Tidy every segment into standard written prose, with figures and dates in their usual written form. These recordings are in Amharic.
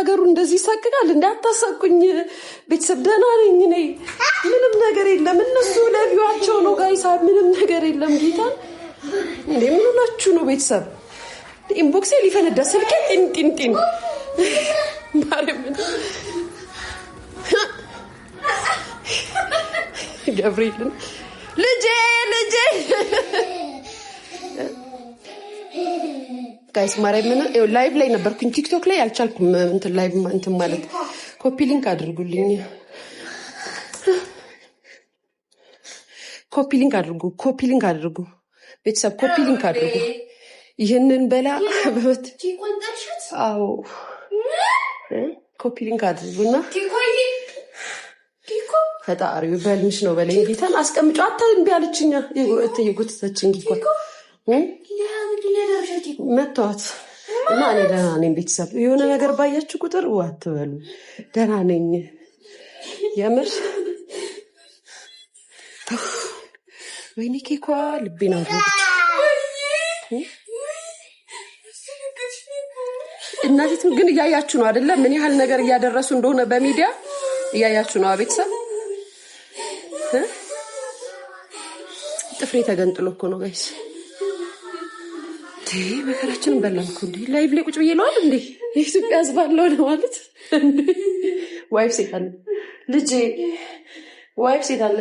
ሀገሩ እንደዚህ ይሳቅቃል። እንዳታሳቁኝ ቤተሰብ፣ ደህና ነኝ እኔ። ምንም ነገር የለም። እነሱ ለቪዋቸው ነው ጋይሳ፣ ምንም ነገር የለም። ጌታን እንዴ ምን ሆናችሁ ነው ቤተሰብ? ኢንቦክሴ ሊፈነዳ ስልኬ ጢንጢንጢን ማርያምን ገብርኤልን ልጄ ጋይስ ማርያምን ላይቭ ላይ ነበርኩኝ ቲክቶክ ላይ አልቻልኩም። እንትን ላይቭ እንትን ማለት ኮፒ ሊንክ አድርጉልኝ። ኮፒ ሊንክ አድርጉ ቤተሰብ፣ ኮፒ ሊንክ አድርጉ። ይህንን በላ በበት አዎ ኮፒ ሊንክ አድርጉና ፈጣሪው በልምሽ ነው በለኝ። ጌታን አስቀምጫ አታንቢ አለችኛ የጎተተችኝ ጊኮ መተዋት እና እኔ ደህና ነኝ ቤተሰብ። የሆነ ነገር ባያችሁ ቁጥር አትበሉ፣ ደህና ነኝ የምር። ወይኔ ኬኳ ልቤን አወረደች። እናቲቱ ግን እያያችሁ ነው አይደለ? ምን ያህል ነገር እያደረሱ እንደሆነ በሚዲያ እያያችሁ ነው ቤተሰብ። ጥፍሬ ተገንጥሎ እኮ ነው ጋይስ። መከራችንን በላን እኮ እንዴ! ላይቭ ላይ ቁጭ ብዬ ለዋል እንዴ! የኢትዮጵያ ሕዝብ አለው ነው ማለት እንዴ! ዋይፍ ሴት አለ ልጄ፣ ዋይፍ ሴት አለ።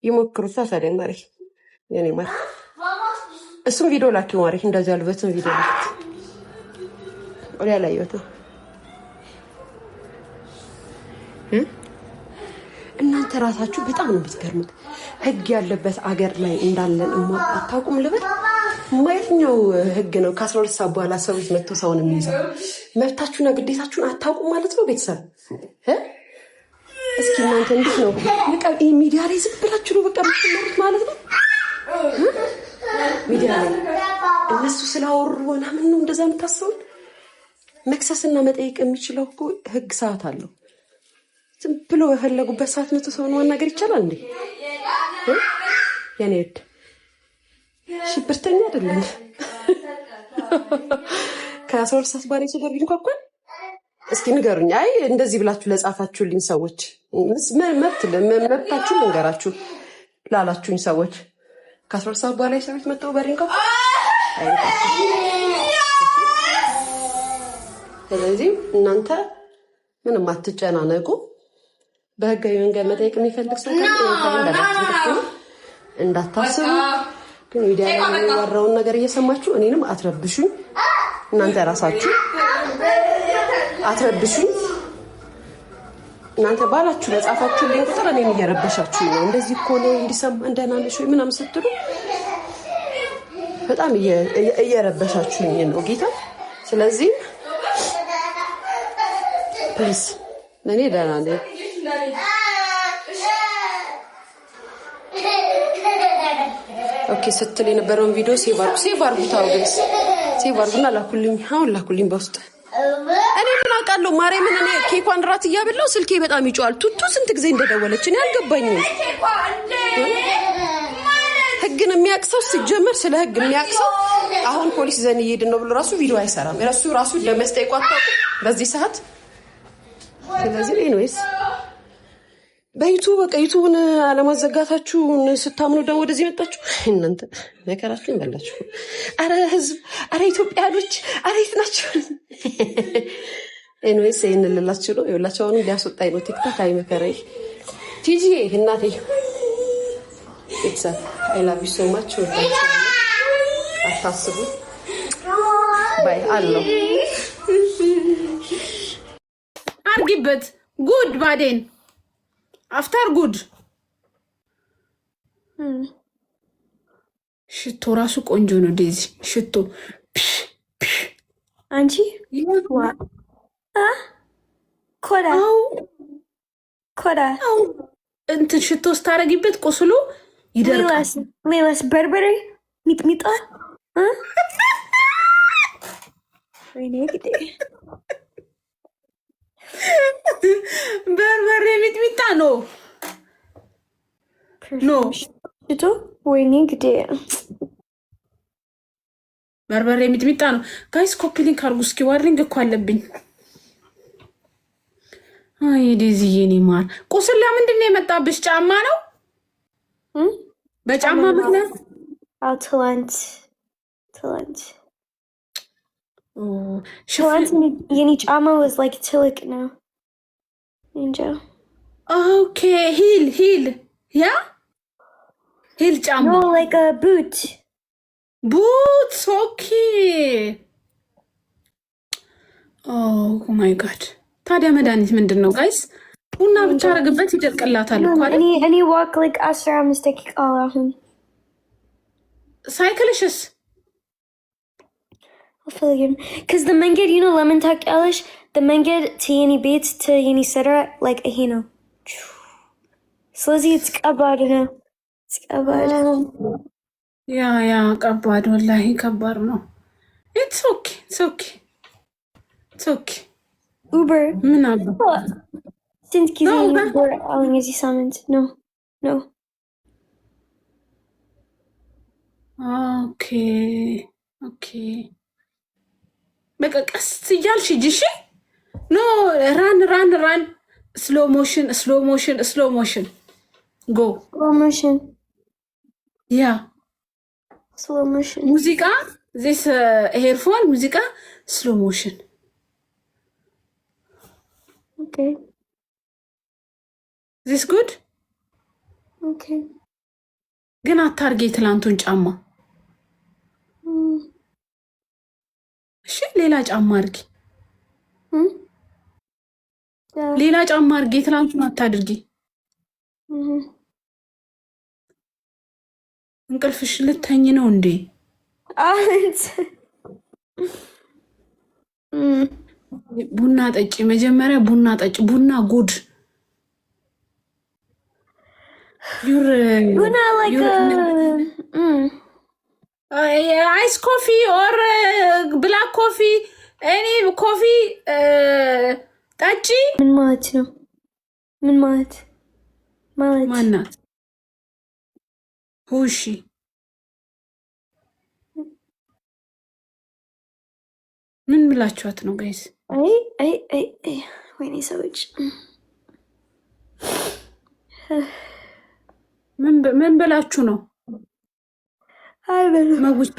ይሞክሩታ ታዲያ ማሪ፣ የኔ ማሪ። እሱም ቪዲዮ ላኪው ማሪ፣ እንደዚህ ያሉበትን ቪዲዮ ላኪ። ወዲያ ላይ ወጣ። እናንተ ራሳችሁ በጣም ነው የምትገርሙት። ህግ ያለበት አገር ላይ እንዳለን አታውቁም ልበል? ማየትኛው ህግ ነው ከ12 ሰዓት በኋላ ሰው ቤት መጥቶ ሰውን የሚይዘው? መብታችሁና ግዴታችሁን አታውቁም ማለት ነው ቤተሰብ። እስኪ እናንተ እንዴት ነው በቃ ይሄ ሚዲያ ላይ ዝም ብላችሁ ነው በቃ የምትመሩት ማለት ነው? ሚዲያ ላይ እነሱ ስላወሩ ምናምን ነው እንደዛ የምታስቡት? መክሰስና መጠየቅ የሚችለው እኮ ህግ ሰዓት አለው። ዝም ብሎ የፈለጉበት ሰዓት መቶ ሰውን ማናገር ይቻላል እንዴ? የኔ ወድ ሽብርተኛ አይደለም። ከ12 ሰዓት በኋላ ሰው ቢንኳኳን እስኪ ንገሩኝ። አይ እንደዚህ ብላችሁ ለጻፋችሁልኝ ሰዎች መብታችሁ ልንገራችሁ ላላችሁኝ ሰዎች ከ12 ሰዓት በኋላ ሰው ቤት መጥተው በሪንኳኳ ስለዚህ እናንተ ምንም አትጨናነቁ። በህጋዊ መንገድ መጠየቅ የሚፈልግ ሰው እንዳታስቡ። ግን ሚዲያ ላይ የሚወራውን ነገር እየሰማችሁ እኔንም አትረብሹኝ። እናንተ ራሳችሁ አትረብሹኝ። እናንተ ባላችሁ ለጻፋችሁልኝ ቁጥር እኔን እየረበሻችሁ ነው። እንደዚህ እኮ ነው እንዲሰማ እንደናለሽ ወይ ምናምን ስትሉ በጣም እየረበሻችሁኝ ነው ጌታ። ስለዚህ ፕሊዝ እኔ ደህና ነኝ። ኦኬ ስትል የነበረውን ቪዲዮ ሴቭ አድርጉ ታውገስ ሴቭ አድርጉና ላኩልኝ። አሁን ላኩልኝ በውስጥ። እኔ ምን አውቃለሁ ማርያምን። እኔ ኬኳን ራት እያበላው ስልኬ በጣም ይጮሃል። ቱቱ ስንት ጊዜ እንደደወለች እኔ አልገባኝም። ህግን የሚያቅሰው ሲጀመር ስለ ህግ የሚያቅሰው አሁን ፖሊስ ዘን እየሄድን ነው ብሎ ራሱ ቪዲዮ አይሰራም። ራሱ ለመስጠይቁ አታውቁም በዚህ ሰዓት። ስለዚህ ኤኒዌይስ በዩቱብ በቃ ዩቱብን አለማዘጋታችሁን ስታምኑ ደግሞ ወደዚህ መጣችሁ። እናንተ መከራችሁን በላችሁ። አረ ህዝብ፣ አረ ኢትዮጵያኖች፣ አረ የት ናችሁ? ኤኒዌይስ ይሄን ልላችሁ ነው። ይኸውላችሁ አሁን ሊያስወጣኝ ነው ቲክቶክ። አይ መከራዬ። ቲጂ እናቴ ቤተሰብ አይ ላቭ ዩ ሶ ማች። አታስቡ። ባይ አለው አርጊበት ጉድ ባዴን አፍተር ጉድ ሽቶ ራሱ ቆንጆ ነው። ዴዚ ሽቶ አንቺ ኮዳ እንትን ሽቶ ስታረጊበት ቁስሉ ይደርቃል። ሌላስ በርበሬ ሚጥሚጣ ወይኔ ግዴ በርበሬ ሚጥሚጣ ኖ ሽቶ ወይኔ ግዴ በርበሬ ሚጥሚጣ ነው ጋይስ። ኮፒ ሊንክ አድርጉ እስኪ። ዋርኒንግ እኮ አለብኝ። አይ ዴዚዬ እኔ ማር ቁስል ለምንድን ነው የመጣብሽ? ጫማ ነው በጫማ ምክንያት? አዎ ትላንት የኔ ጫማ was like ትልቅ ነው እንጃ። ኦኬ ሂል ያ ሂል ጫማ no like a boot boots ኦኬ ኦ ማይ ጋድ። ታዲያ መድኃኒት ምንድን ነው ጋይስ? ቡና ብቻ አረግበት ይደርቅላታል እኮ አይደል? እኔ walk like 15 ደቂቃ አሁን። ሳይክልሽስ? አልፈልግም because the መንገድ you know ለምን ታውቂያለሽ? the መንገድ የኔ ቤት የኔ ስራ like ይሄ ነው። ስለዚህ ከባድ ነው። ያ ከባድ ወላሂ ከባድ ነው። ኢትስ ኦኬ ኡበር ምን አባ ስንት ጊዜ ኡበር አሁን የዚህ ሳምንት ነው ኦኬ በቃ ቀስ እያልሽ ሂጂ። ኖ ራን ስሎ ሞሽን ጎ ያ ሙዚቃ ዚስ ኤርፎን ሙዚቃ ስሎ ሞሽን ዚስ ጉድ ግን አታርጌ ትላንቱን ጫማ እሺ ሌላ ጫማ አርጊ ሌላ ጫማ አርጊ ትላንቱን አታድርጊ እንቅልፍሽ ልተኝ ነው እንዴ ቡና ጠጪ መጀመሪያ ቡና ጠጪ ቡና ጉድ አይስ ኮፊ ኦር ብላክ ኮፊ እኔ ኮፊ ጠጪ ምን ማለት ነው ማናት ሁሺ ምን ብላችኋት ነው ጋይስ? ወይኔ ሰዎች ምን ብላችሁ ነው? መውት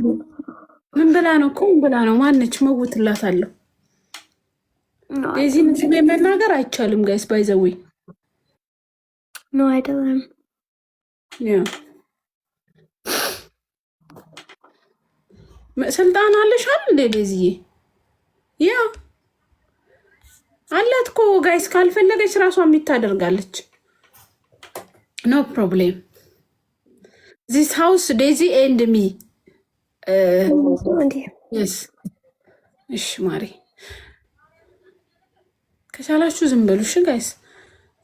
ምን ብላ ነው? ምን ብላ ነው? ማነች? መውትላታለሁ። የዚህ ምስል መናገር አይቻልም ጋይስ። ባይዘዌ ነው አይደለም። ስልጣን አለሻል እንዴ ለዚህ? ያ አላት እኮ ጋይስ። ካልፈለገች ራሷ የሚታደርጋለች። ኖ ፕሮብሌም ዚስ ሃውስ ዴዚ ኤንድ ሚ የስ። እሺ ማሪ ከቻላችሁ ዝም በሉ እሺ ጋይስ።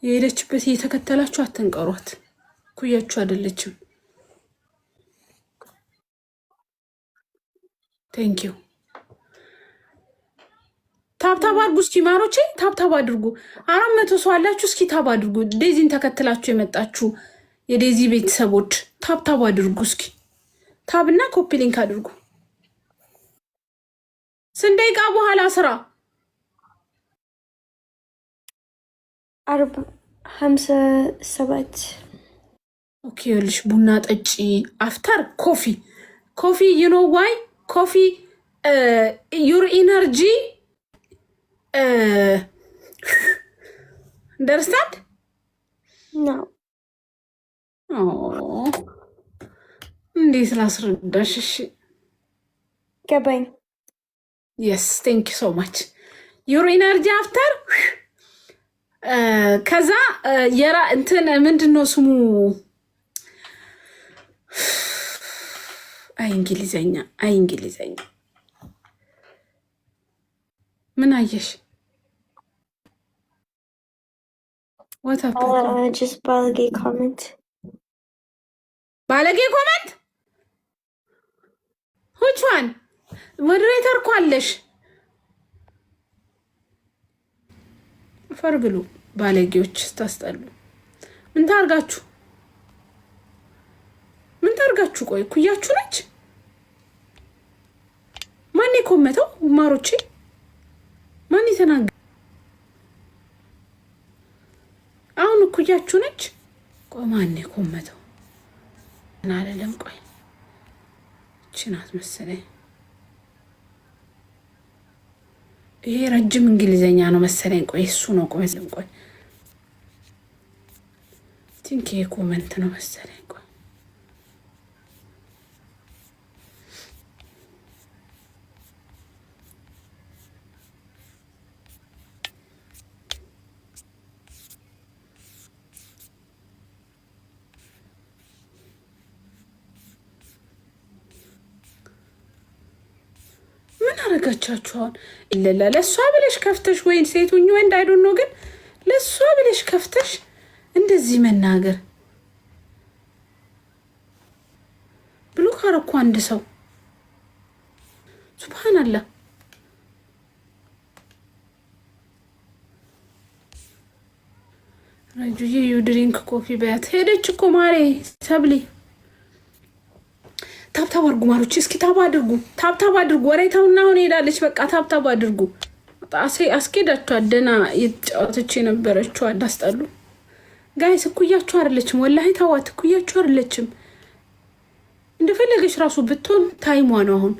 የሄደችበት እየተከተላችሁ አትንቀሯት። ኩያችሁ አይደለችም። ቴንክ ዩ። ታብታብ አድርጉ እስኪ ማሮቼ፣ ታብታብ አድርጉ። 400 ሰው አላችሁ። እስኪ ታብ አድርጉ። ዴዚን ተከትላችሁ የመጣችሁ የዴዚ ቤተሰቦች ታብታብ አድርጉ እስኪ። ታብና ኮፒ ሊንክ አድርጉ። ስንት ደቂቃ በኋላ ስራ? 57 ኦኬ። ይኸውልሽ ቡና ጠጪ። አፍተር ኮፊ ዩ ኖ ዋይ ኮፊ ዩር ኢነርጂ understand? No. እንዴት ላስረዳሽ? እሺ ገባኝ። yes thank you so much your energy after ከዛ የራ እንትን ምንድነው ስሙ? አይ እንግሊዘኛ ምን አየሽ? what happened? just ባለጌ ኮሜንት which one? ሞዴሬተር እኮ አለሽ። ፈርብሉ ባለጌዎች ታስጠሉ። ምን ታርጋችሁ? ኮመንት አድርጋችሁ ቆይ ኩያችሁ ነች ማን የኮመተው ማሮቼ ማን ይተናገ አሁን ኩያችሁ ነች ቆይ ማን የኮመተው እና አይደለም ቆይ ችናት መሰለኝ ይሄ ረጅም እንግሊዘኛ ነው መሰለኝ ቆይ እሱ ነው ቆይ ቲንክ ኮመንት ነው መሰለኝ ቆይ አረጋቻችኋል ኢለላ ለሷ ብለሽ ከፍተሽ ወይን ሴቱኝ ወንድ አይዶን ነው ግን ለሷ ብለሽ ከፍተሽ እንደዚህ መናገር ብሎ ካረኩ አንድ ሰው ሱብሃንአላህ ረጁዬ ዩ ድሪንክ ኮፊ ባት ሄደች እኮ ማሬ ሰብሊ ታብታብ አድርጉ ማሮች እስኪ ታብታብ አድርጉ ወሬታውና አሁን ሄዳለች በቃ ታብታብ አድርጉ አስኬዳችሁ አደና የተጫወተች የነበረችው አዳስጣሉ ጋይስ እኩያችሁ አይደለችም ወላሂ ታዋት እኩያችሁ አይደለችም እንደፈለገች ራሱ ብትሆን ታይሟ ነው አሁን